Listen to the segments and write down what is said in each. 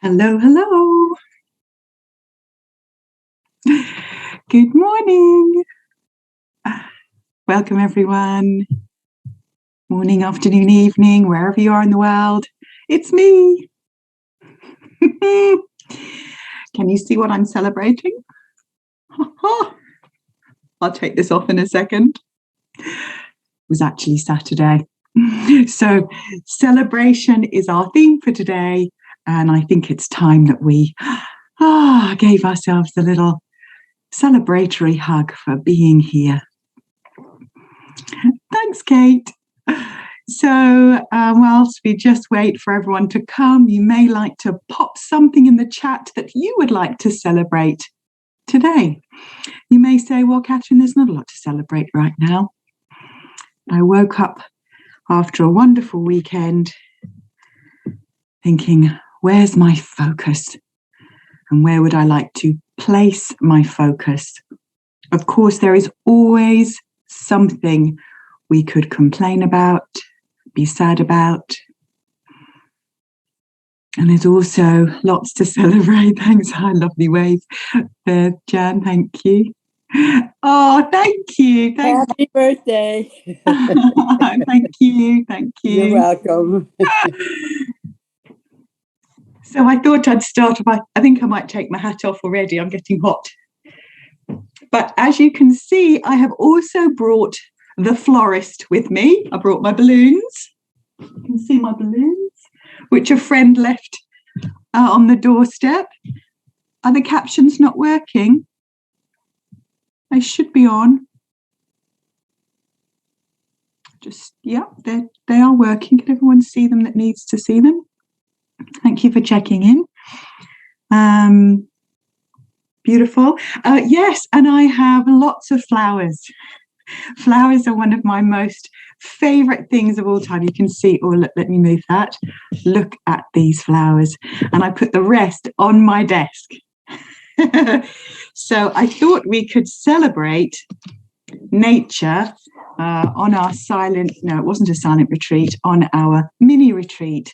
Hello, hello. Good morning. Welcome, everyone. Morning, afternoon, evening, wherever you are in the world. It's me. Can you see what I'm celebrating? I'll take this off in a second. It was actually Saturday. So celebration is our theme for today. And I think it's time that we gave ourselves a little celebratory hug for being here. Thanks, Kate. So whilst we just wait for everyone to come, you may like to pop something in the chat that you would like to celebrate today. You may say, well, Kathryn, there's not a lot to celebrate right now. I woke up after a wonderful weekend thinking, where's my focus? And where would I like to place my focus? Of course, there is always something we could complain about, be sad about. And there's also lots to celebrate. Thanks, hi, lovely wave there, Jan, thank you. Oh, thank you. Happy birthday. Thank you. You're welcome. So I thought I'd start off. I think I might take my hat off already. I'm getting hot. But as you can see, I have also brought the florist with me. I brought my balloons. You can see my balloons, which a friend left on the doorstep. Are the captions not working? They should be on. Yeah, they are working. Can everyone see them that needs to see them? Thank you for checking in. Beautiful. Yes, and I have lots of flowers. Flowers are one of my most favorite things of all time. You can see, let me move that. Look at these flowers. And I put the rest on my desk. So I thought we could celebrate nature on our it wasn't a silent retreat, on our mini retreat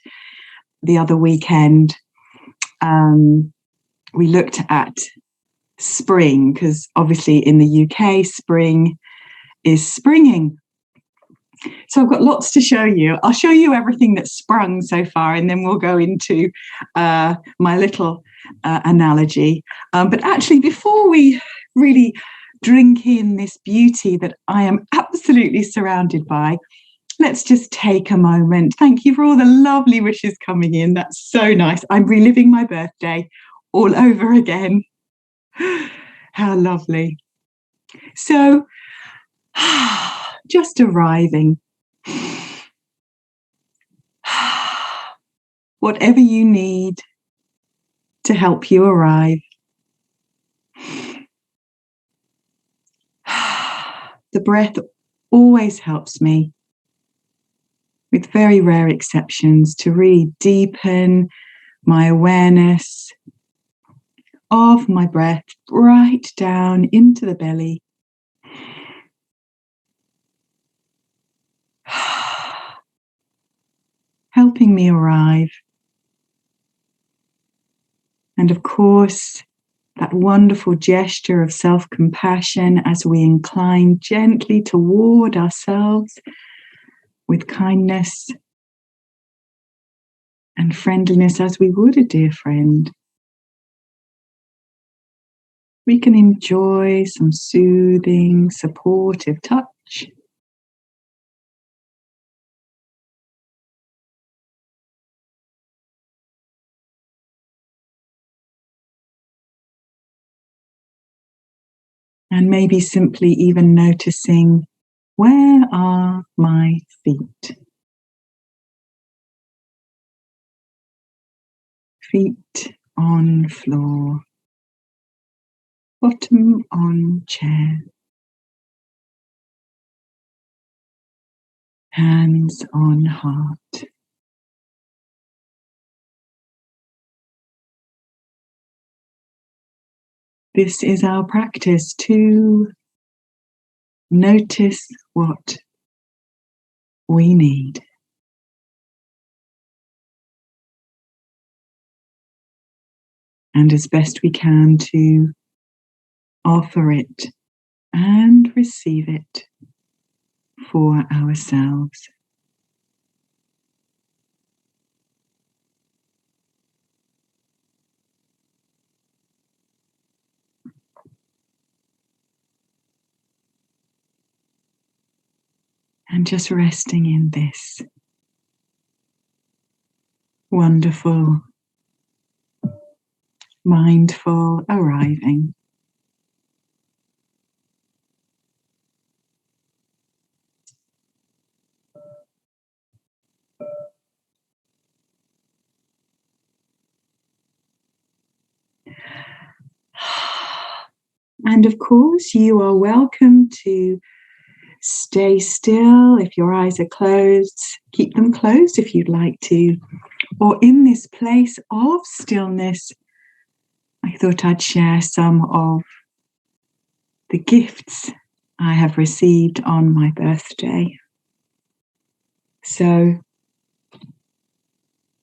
the other weekend. We looked at spring, because obviously in the UK, spring is springing. So I've got lots to show you. I'll show you everything that's sprung so far, and then we'll go into my little analogy. But actually, before we really drink in this beauty that I am absolutely surrounded by, let's just take a moment. Thank you for all the lovely wishes coming in. That's so nice. I'm reliving my birthday all over again. How lovely. So, just arriving. Whatever you need to help you arrive. The breath always helps me, with very rare exceptions, to really deepen my awareness of my breath right down into the belly. Helping me arrive. And of course, that wonderful gesture of self-compassion as we incline gently toward ourselves with kindness and friendliness, as we would a dear friend. We can enjoy some soothing, supportive touch. And maybe simply even noticing, where are my feet? Feet on floor, bottom on chair, hands on heart. This is our practice to notice what we need. and as best we can to offer it and receive it for ourselves. And just resting in this wonderful, mindful arriving. And of course, you are welcome to stay still. If your eyes are closed, keep them closed if you'd like to. Or in this place of stillness, I thought I'd share some of the gifts I have received on my birthday. So,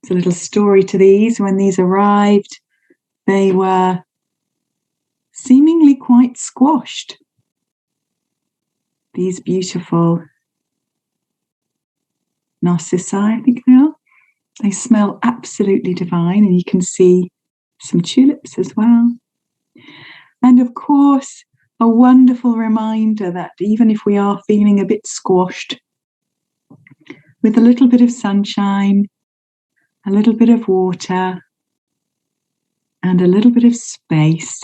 it's a little story to these. When these arrived, they were seemingly quite squashed. These beautiful narcissi, I think they are. They smell absolutely divine, and you can see some tulips as well. And of course, a wonderful reminder that even if we are feeling a bit squashed, with a little bit of sunshine, a little bit of water, and a little bit of space,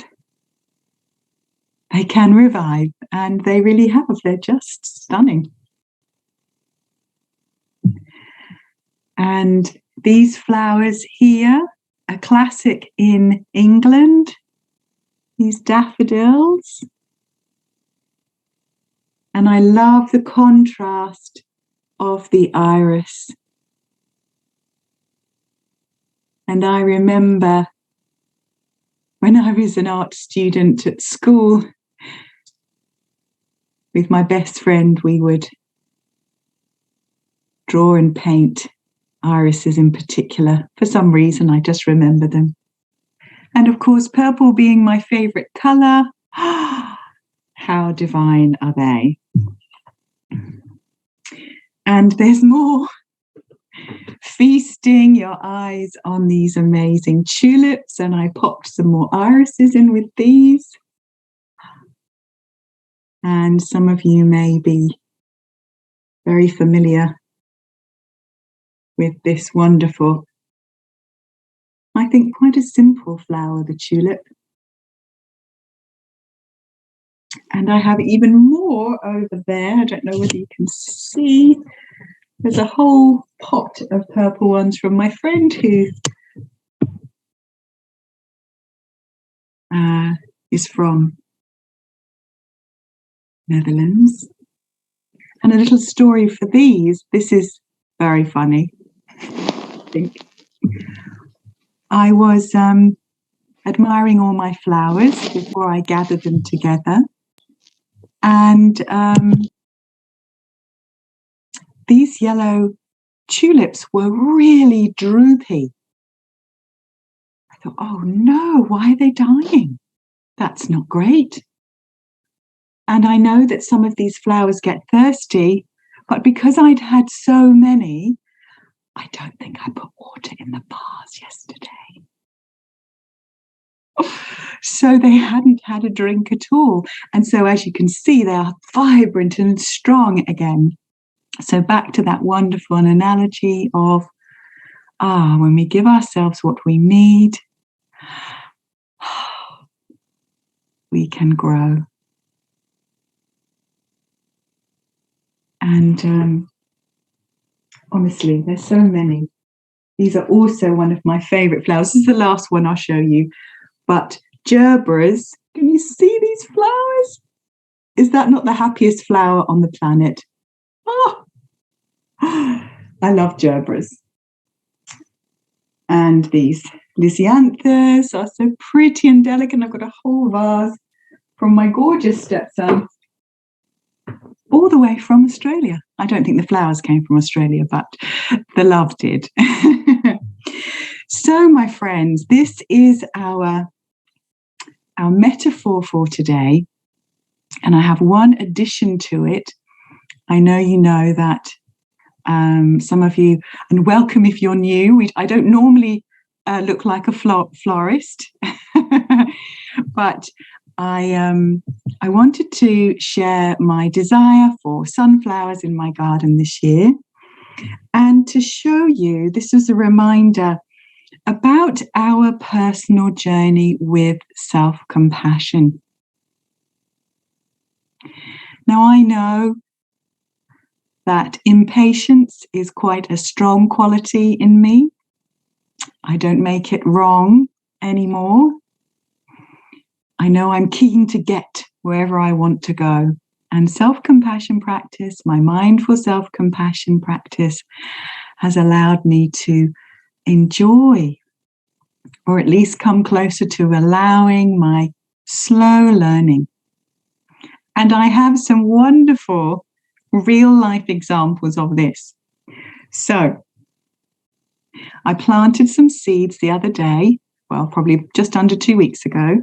they can revive, and they really have. They're just stunning. And these flowers here, a classic in England, these daffodils. And I love the contrast of the iris. And I remember when I was an art student at school, with my best friend, we would draw and paint irises in particular. For some reason, I just remember them. And of course, purple being my favorite color. How divine are they? And there's more. Feasting your eyes on these amazing tulips, and I popped some more irises in with these. And some of you may be very familiar with this wonderful, I think quite a simple flower, the tulip. And I have even more over there. I don't know whether you can see. There's a whole pot of purple ones from my friend who is from Netherlands. And a little story for these. This is very funny, I think. I was admiring all my flowers before I gathered them together. And these yellow tulips were really droopy. I thought, oh no, why are they dying? That's not great. And I know that some of these flowers get thirsty, but because I'd had so many, I don't think I put water in the vase yesterday. So they hadn't had a drink at all. And so as you can see, they are vibrant and strong again. So back to that wonderful analogy of, when we give ourselves what we need, we can grow. And honestly, there's so many. These are also one of my favorite flowers. This is the last one I'll show you. But gerbras, can you see these flowers? Is that not the happiest flower on the planet? Oh, I love gerbras. And these lisianthus are so pretty and delicate. I've got a whole vase from my gorgeous stepson, all the way from Australia. I don't think the flowers came from Australia, but the love did. So, my friends, this is our metaphor for today, and I have one addition to it. I know you know that some of you, and welcome if you're new. I don't normally look like a florist, but I wanted to share my desire for sunflowers in my garden this year, and to show you, this is a reminder about our personal journey with self-compassion. Now, I know that impatience is quite a strong quality in me. I don't make it wrong anymore. I know I'm keen to get wherever I want to go. And self-compassion practice, my mindful self-compassion practice, has allowed me to enjoy, or at least come closer to allowing my slow learning. And I have some wonderful real life examples of this. So I planted some seeds the other day, well, probably just under 2 weeks ago.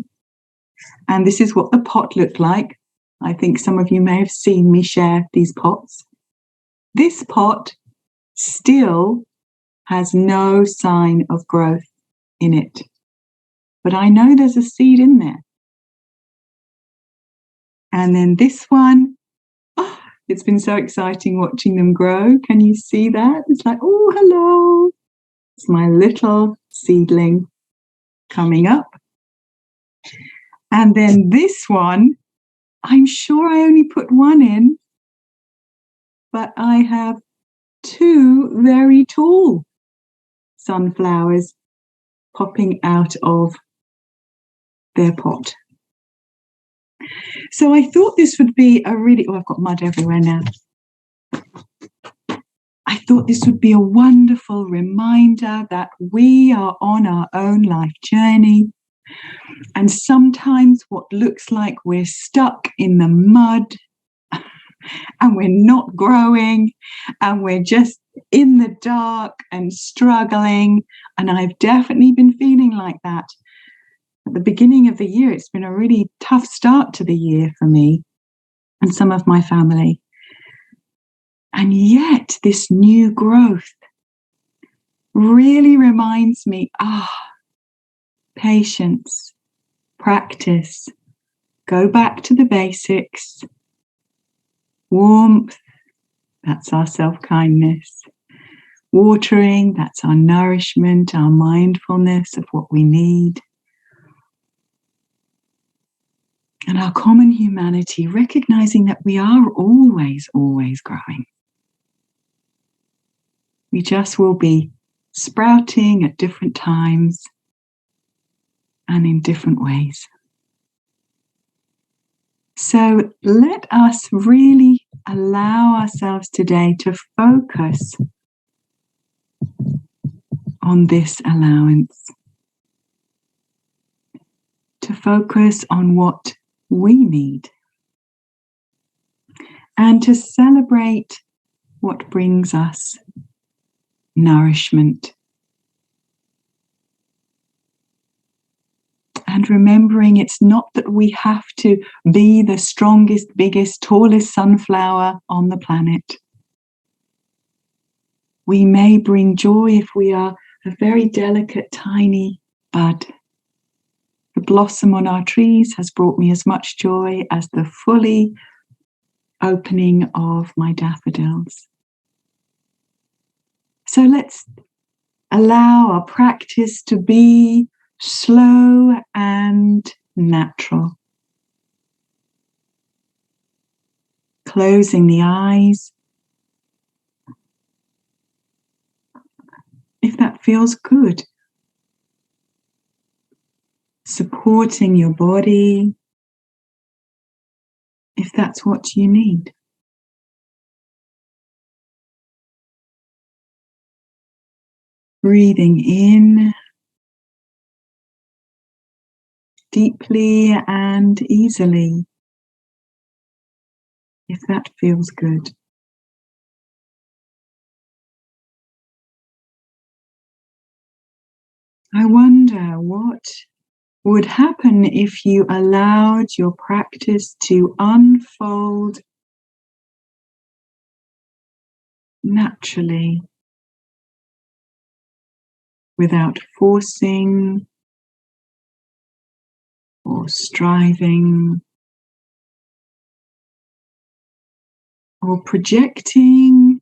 And this is what the pot looked like. I think some of you may have seen me share these pots. This pot still has no sign of growth in it, but I know there's a seed in there. And then this one, oh, it's been so exciting watching them grow. Can you see that? It's like, oh, hello. It's my little seedling coming up. And then this one, I'm sure I only put one in, but I have 2 very tall sunflowers popping out of their pot. So I thought this would be a really, oh, I've got mud everywhere now. I thought this would be a wonderful reminder that we are on our own life journey. And sometimes what looks like we're stuck in the mud and we're not growing and we're just in the dark and struggling. And I've definitely been feeling like that. At the beginning of the year, it's been a really tough start to the year for me and some of my family. And yet this new growth really reminds me, patience, practice, go back to the basics, warmth, that's our self-kindness, watering, that's our nourishment, our mindfulness of what we need, and our common humanity, recognizing that we are always growing. We just will be sprouting at different times and in different ways. So let us really allow ourselves today to focus on this allowance, to focus on what we need, and to celebrate what brings us nourishment. And remembering it's not that we have to be the strongest, biggest, tallest sunflower on the planet. We may bring joy if we are a very delicate, tiny bud. The blossom on our trees has brought me as much joy as the fully opening of my daffodils. So let's allow our practice to be slow and natural. Closing the eyes, if that feels good. Supporting your body, if that's what you need. Breathing in deeply and easily, if that feels good. I wonder what would happen if you allowed your practice to unfold naturally, without forcing or striving or projecting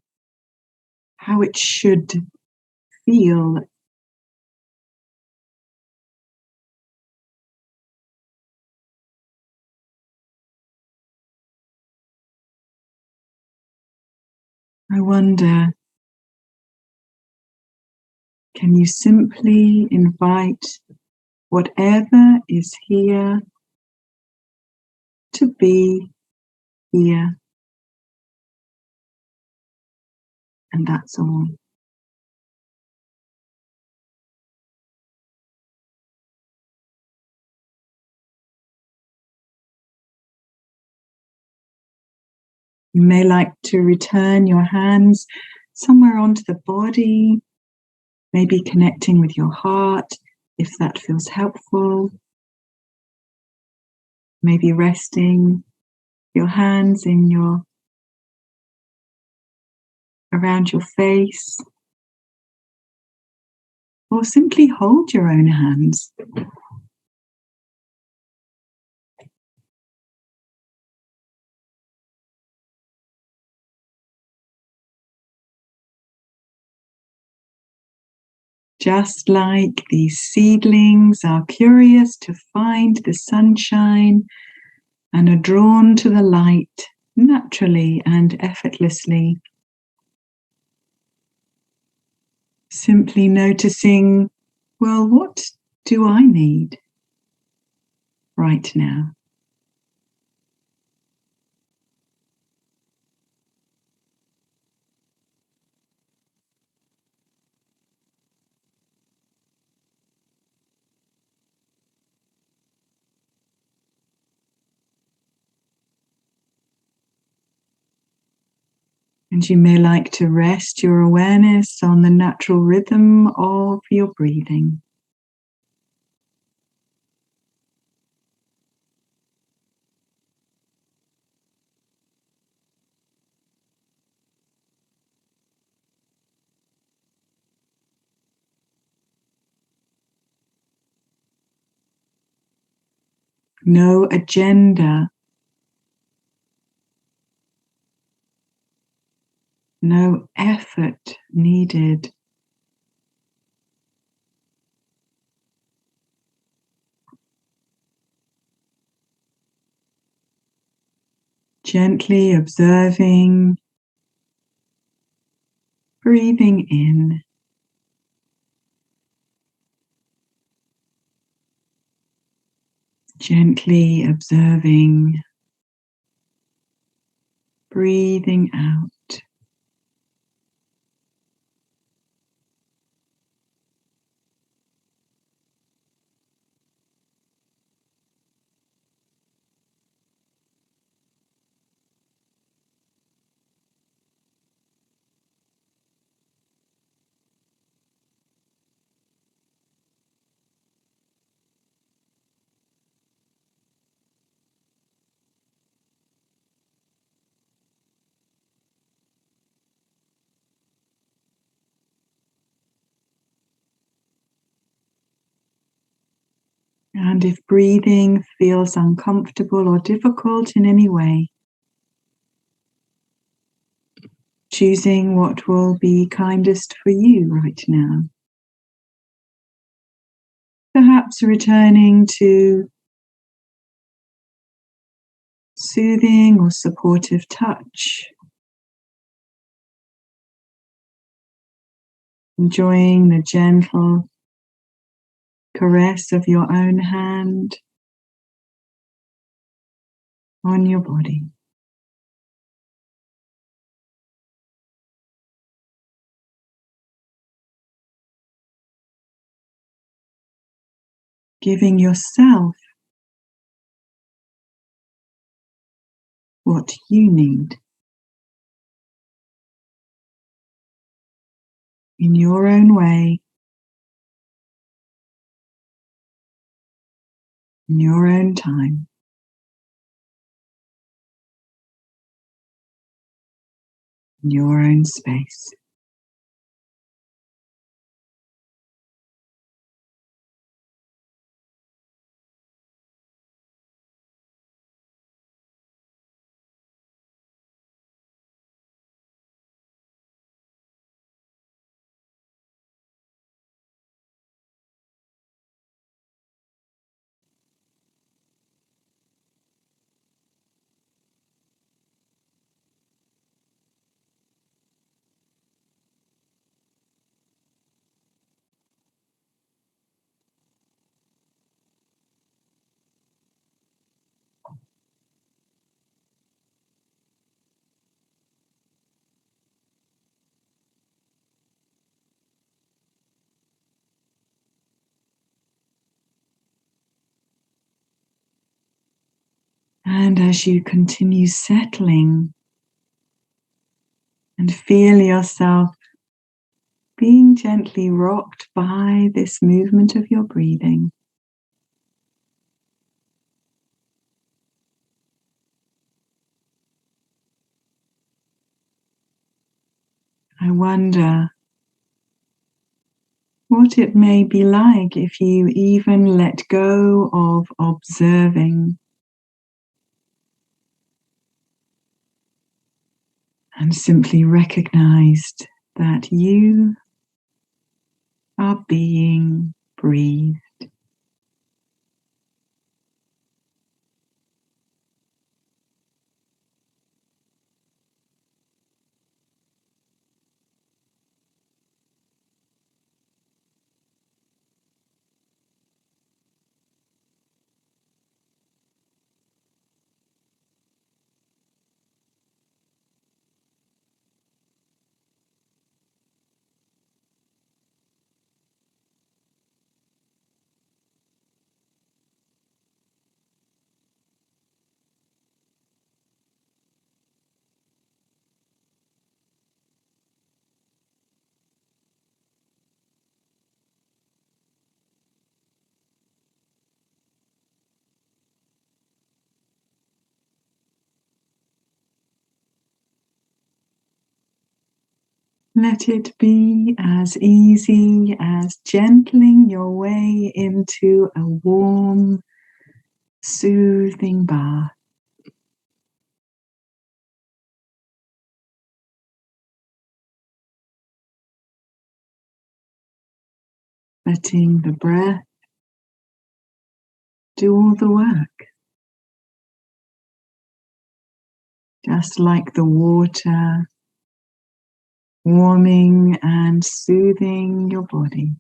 how it should feel. I wonder, can you simply invite whatever is here to be here, and that's all. You may like to return your hands somewhere onto the body, maybe connecting with your heart if that feels helpful. Maybe resting your hands around your face, or simply hold your own hands. Just like these seedlings are curious to find the sunshine and are drawn to the light naturally and effortlessly. Simply noticing, well, what do I need right now? And you may like to rest your awareness on the natural rhythm of your breathing. No agenda, no effort needed. Gently observing, breathing in, gently observing, breathing out. And if breathing feels uncomfortable or difficult in any way, choosing what will be kindest for you right now. Perhaps returning to soothing or supportive touch, enjoying the gentle caress of your own hand on your body. Giving yourself what you need in your own way, in your own time. In your own space. And as you continue settling and feel yourself being gently rocked by this movement of your breathing, I wonder what it may be like if you even let go of observing and simply recognized that you are being breathed. Let it be as easy as gentling your way into a warm, soothing bath. Letting the breath do all the work. Just like the water warming and soothing your body.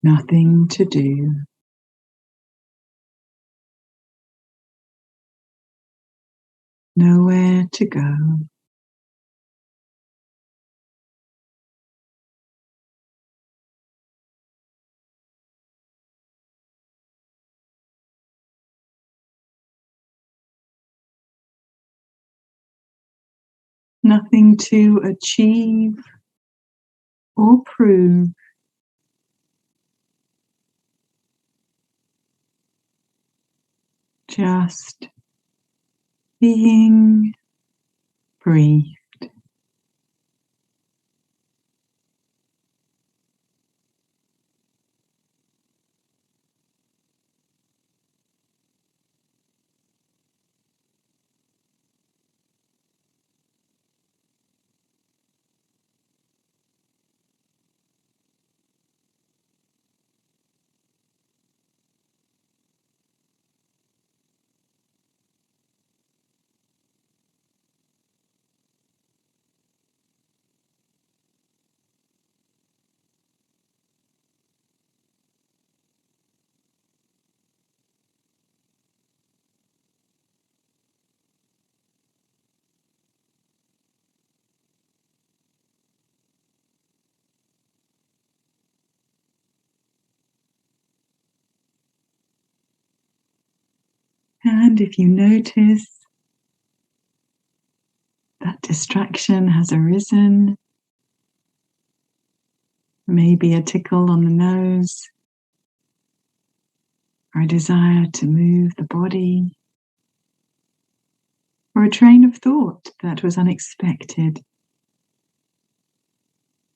Nothing to do. Nowhere to go. Nothing to achieve or prove. Just being free. And if you notice that distraction has arisen, maybe a tickle on the nose, or a desire to move the body, or a train of thought that was unexpected,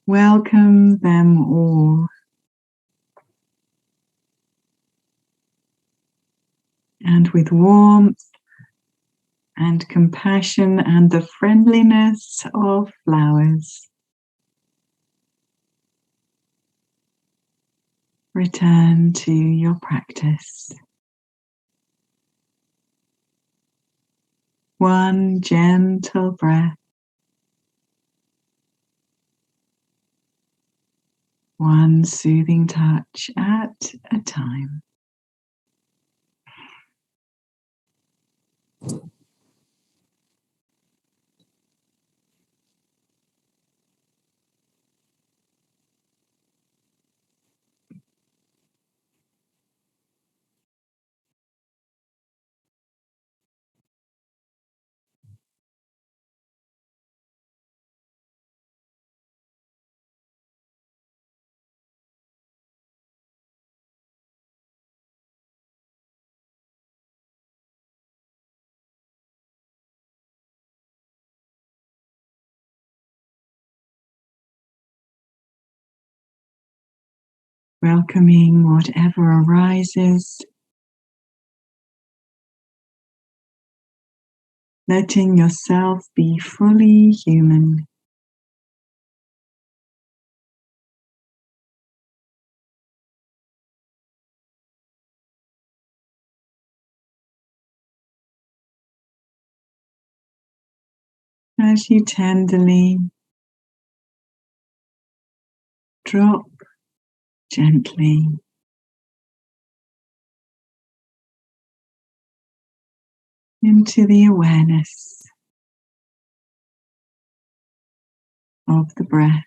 welcome them all. And with warmth and compassion and the friendliness of flowers, return to your practice. One gentle breath, one soothing touch at a time. Welcoming whatever arises, letting yourself be fully human. As you tenderly drop gently into the awareness of the breath.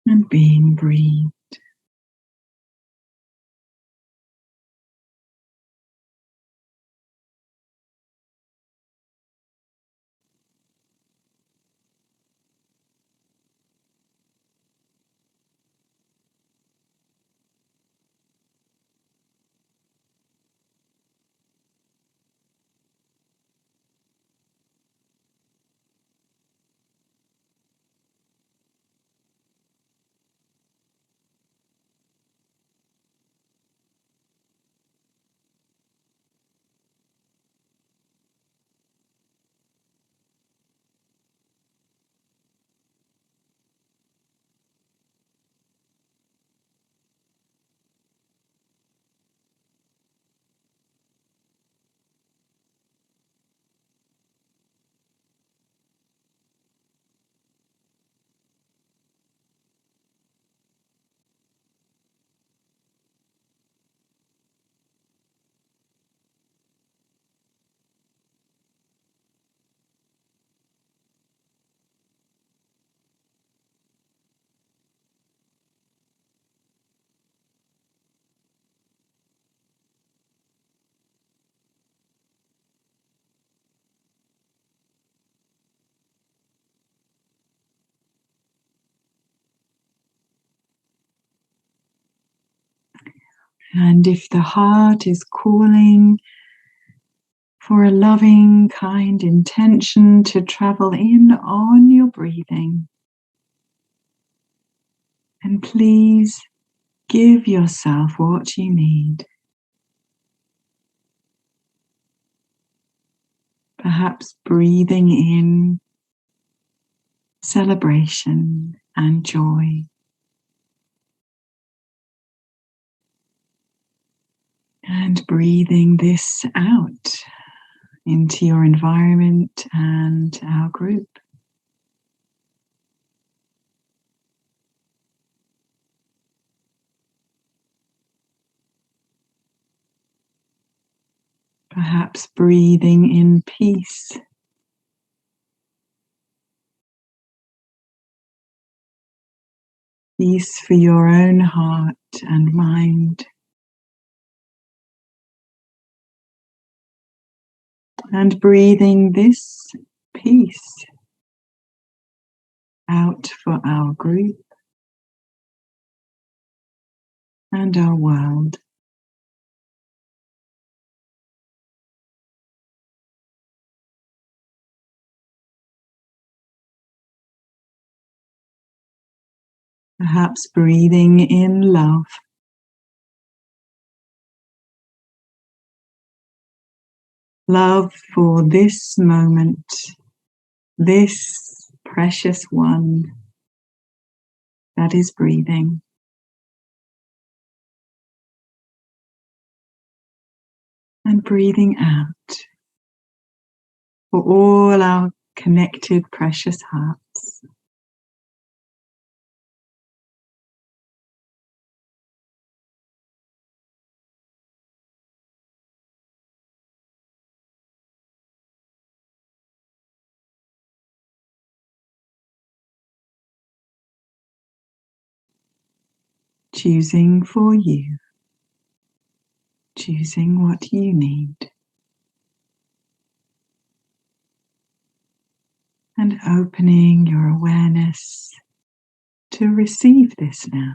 And being breathed. And if the heart is calling for a loving, kind intention to travel in on your breathing, and please give yourself what you need. Perhaps breathing in celebration and joy. And breathing this out into your environment and our group. Perhaps breathing in peace, peace for your own heart and mind. And breathing this peace out for our group and our world. Perhaps breathing in love. Love for this moment, this precious one that is breathing. And breathing out for all our connected precious hearts. Choosing for you, choosing what you need, and opening your awareness to receive this now.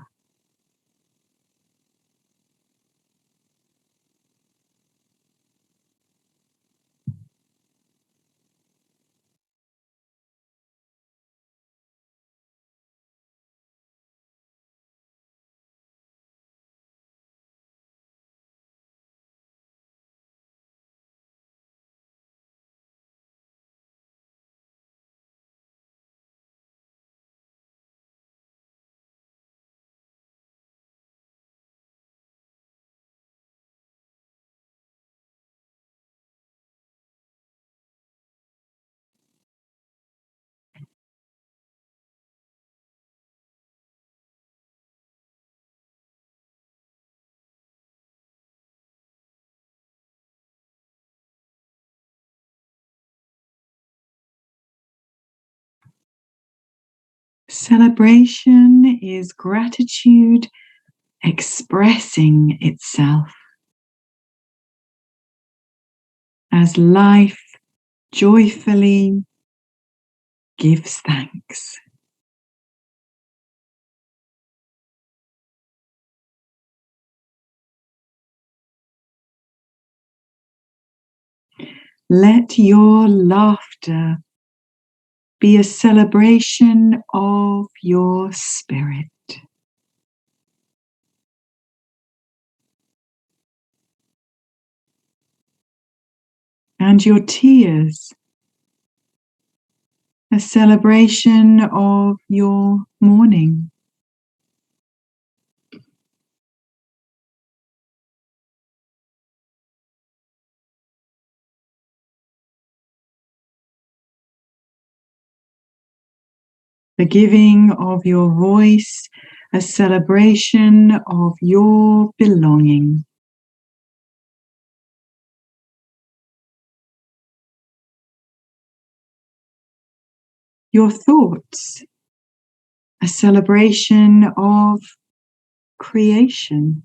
Celebration is gratitude expressing itself as life joyfully gives thanks. Let your laughter be a celebration of your spirit. And your tears, a celebration of your mourning. The giving of your voice, a celebration of your belonging. Your thoughts, a celebration of creation.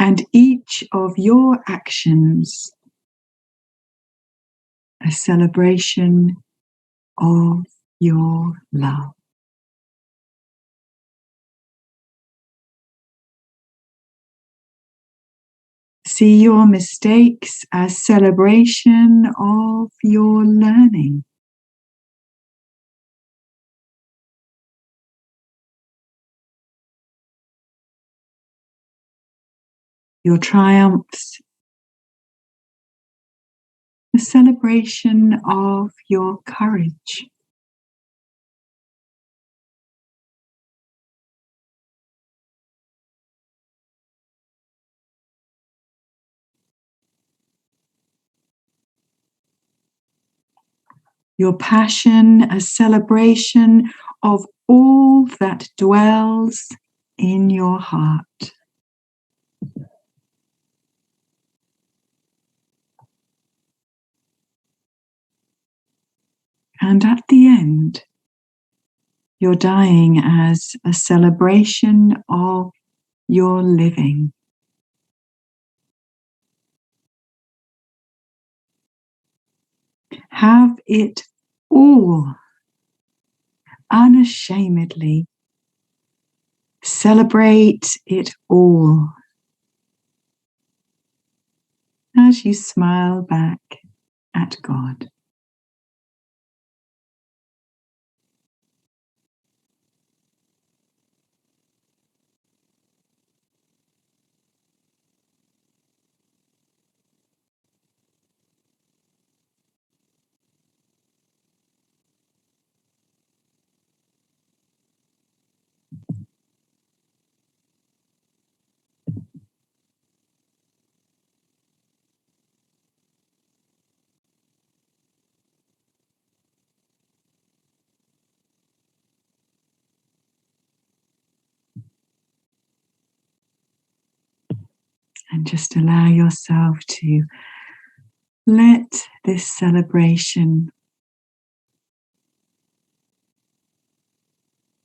And each of your actions, a celebration of your love. See your mistakes as celebration of your learning. Your triumphs, a celebration of your courage. Your passion, a celebration of all that dwells in your heart. And at the end, you're dying as a celebration of your living. Have it all, unashamedly. Celebrate it all as you smile back at God. And just allow yourself to let this celebration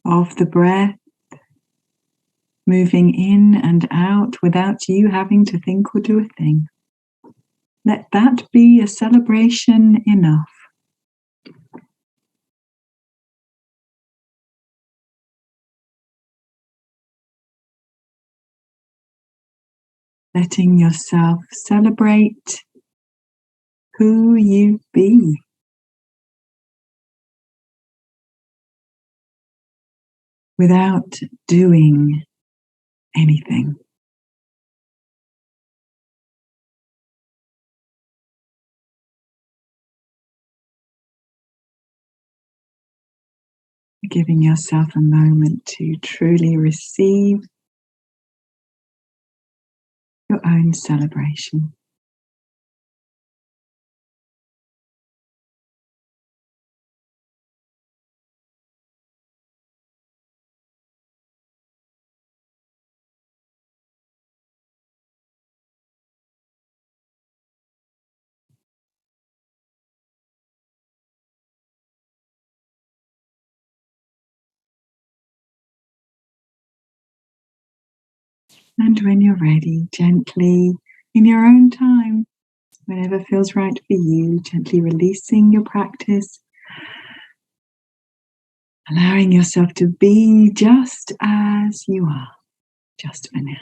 of the breath moving in and out without you having to think or do a thing. Let that be a celebration enough. Letting yourself celebrate who you be. Without doing anything. Giving yourself a moment to truly receive your own celebration. And when you're ready, gently, in your own time, whenever feels right for you, gently releasing your practice, allowing yourself to be just as you are, just for now.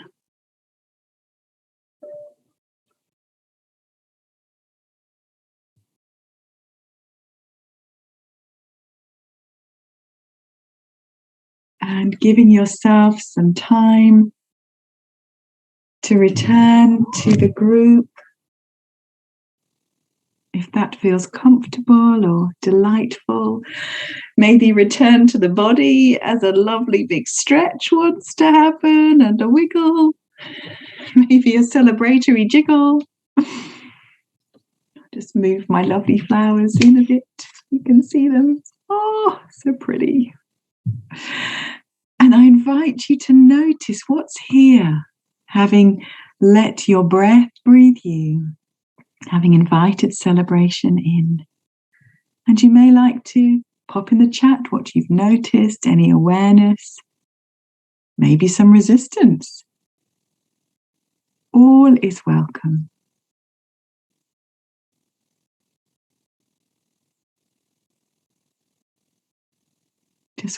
And giving yourself some time to return to the group, if that feels comfortable or delightful. Maybe return to the body as a lovely big stretch wants to happen and a wiggle. Maybe a celebratory jiggle. Just move my lovely flowers in a bit. You can see them. Oh, so pretty. And I invite you to notice what's here, having let your breath breathe you, having invited celebration in. And you may like to pop in the chat what you've noticed, any awareness, maybe some resistance. All is welcome.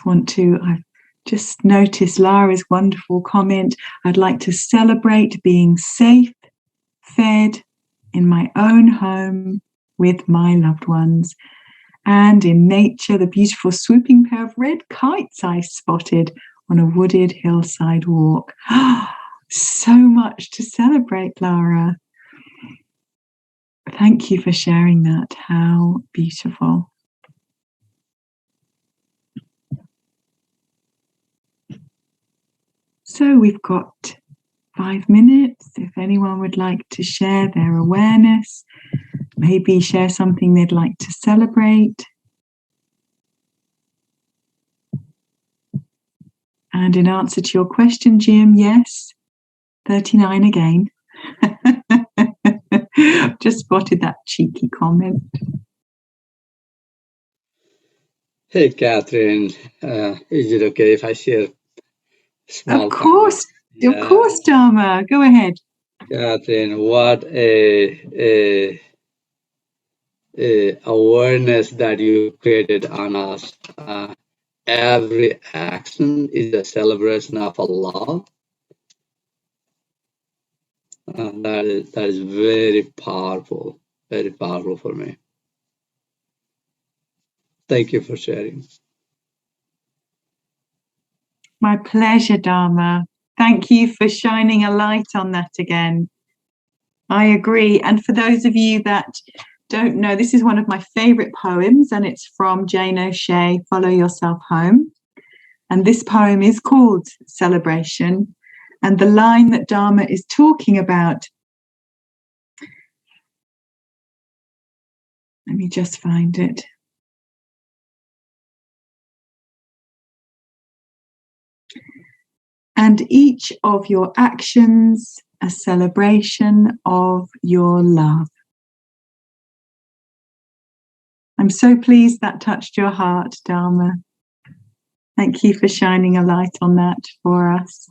I've just noticed Lara's wonderful comment. I'd like to celebrate being safe, fed in my own home with my loved ones. And in nature, the beautiful swooping pair of red kites I spotted on a wooded hillside walk. So much to celebrate, Lara. Thank you for sharing that. How beautiful. So we've got 5 minutes. If anyone would like to share their awareness, maybe share something they'd like to celebrate. And in answer to your question, Jim, yes, 39 again. Just spotted that cheeky comment. Hey, Kathryn. Is it okay if I share small Of course, comments? Yeah, Dharma. Go ahead. Kathryn, what a awareness that you created on us. Every action is a celebration of a love. That is very powerful for me. Thank you for sharing. My pleasure, Dharma. Thank you for shining a light on that again. I agree. And for those of you that don't know, this is one of my favorite poems, and it's from Jane O'Shea, Follow Yourself Home. And this poem is called Celebration. And the line that Dharma is talking about, let me just find it. And each of your actions a celebration of your love. I'm so pleased that touched your heart, Dharma. Thank you for shining a light on that for us.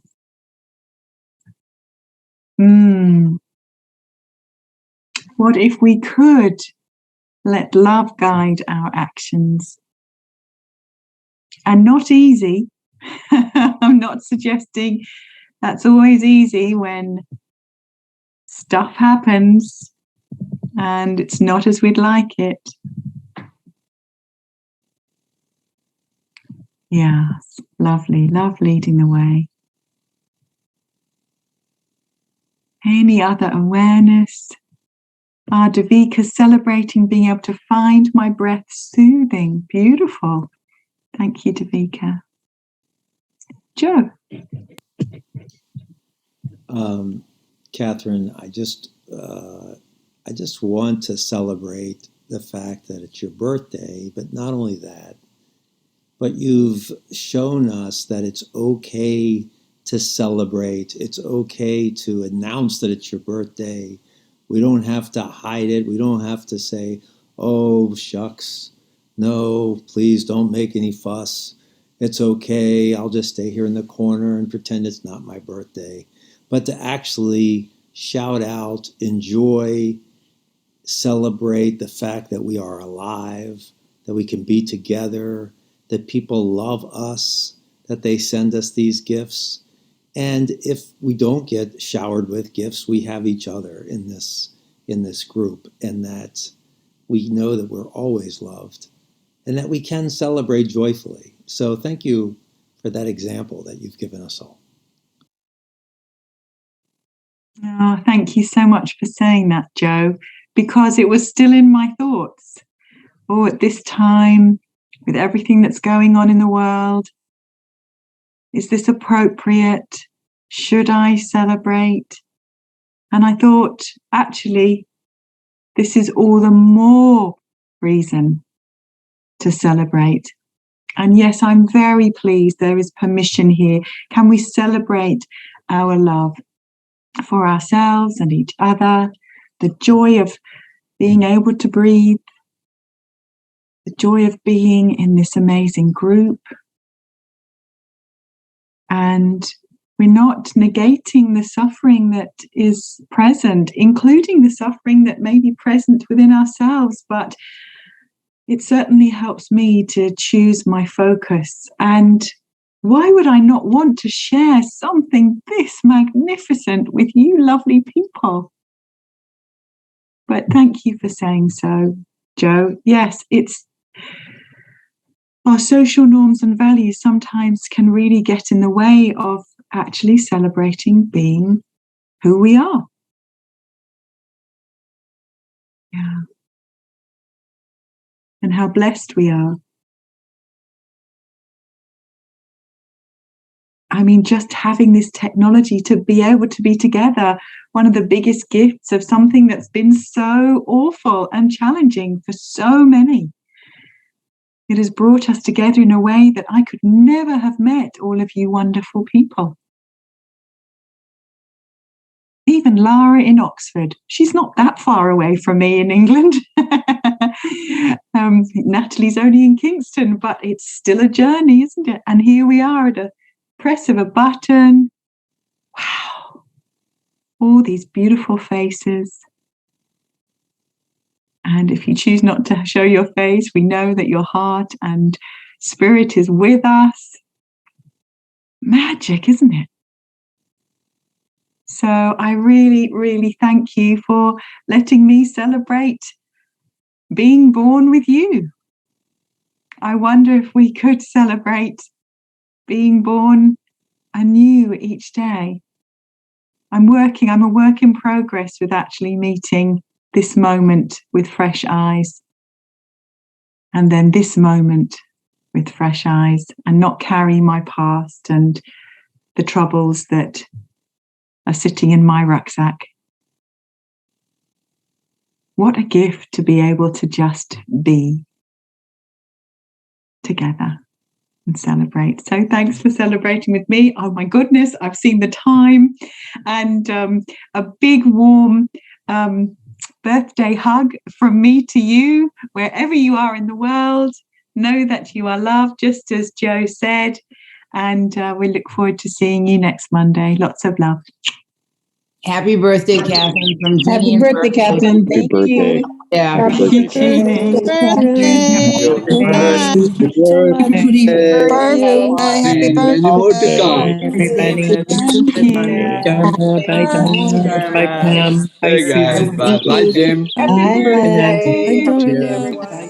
What if we could let love guide our actions? And not easy. I'm not suggesting that's always easy when stuff happens and it's not as we'd like it. Yes, lovely, love leading the way. Any other awareness? Davika's celebrating being able to find my breath soothing. Beautiful. Thank you, Davika. Joe. Kathryn, I just want to celebrate the fact that it's your birthday, but not only that, but you've shown us that it's okay to celebrate. It's okay to announce that it's your birthday. We don't have to hide it. We don't have to say, oh, shucks, no, please don't make any fuss. It's okay. I'll just stay here in the corner and pretend it's not my birthday. But to actually shout out, enjoy, celebrate the fact that we are alive, that we can be together, that people love us, that they send us these gifts. And if we don't get showered with gifts, we have each other in this group, and that we know that we're always loved and that we can celebrate joyfully. So thank you for that example that you've given us all. Oh, thank you so much for saying that, Joe, because it was still in my thoughts. Oh, at this time, with everything that's going on in the world, is this appropriate? Should I celebrate? And I thought, actually, this is all the more reason to celebrate. And yes, I'm very pleased there is permission here. Can we celebrate our love for ourselves and each other, the joy of being able to breathe, the joy of being in this amazing group. And we're not negating the suffering that is present, including the suffering that may be present within ourselves, but it certainly helps me to choose my focus. And why would I not want to share something this magnificent with you lovely people? But thank you for saying so, Joe. Yes, it's our social norms and values sometimes can really get in the way of actually celebrating being who we are. Yeah. And how blessed we are. I mean, just having this technology to be able to be together, one of the biggest gifts of something that's been so awful and challenging for so many. It has brought us together in a way that I could never have met all of you wonderful people. Even Lara in Oxford. She's not that far away from me in England. Natalie's only in Kingston, but it's still a journey, isn't it? And here we are at a press of a button. Wow. All these beautiful faces. And if you choose not to show your face, we know that your heart and spirit is with us. Magic, isn't it? So I really, really thank you for letting me celebrate being born with you. I wonder if we could celebrate being born anew each day. I'm a work in progress with actually meeting this moment with fresh eyes. And then this moment with fresh eyes, and not carry my past and the troubles that are sitting in my rucksack. What a gift to be able to just be together and celebrate. So thanks for celebrating with me. Oh my goodness, I've seen the time. And a big warm birthday hug from me to you, wherever you are in the world. Know that you are loved, just as Joe said. And we look forward to seeing you next Monday. Lots of love. Happy birthday, Kathryn. From Jenny. Happy birthday, Kathryn. Thank you. Yeah. Happy birthday, Happy birthday. Many more to come. Bye, Dharma. Bye, Pam. Hey guys, bye. Bye, Jim. Happy birthday. Bye, Bye, Dharma.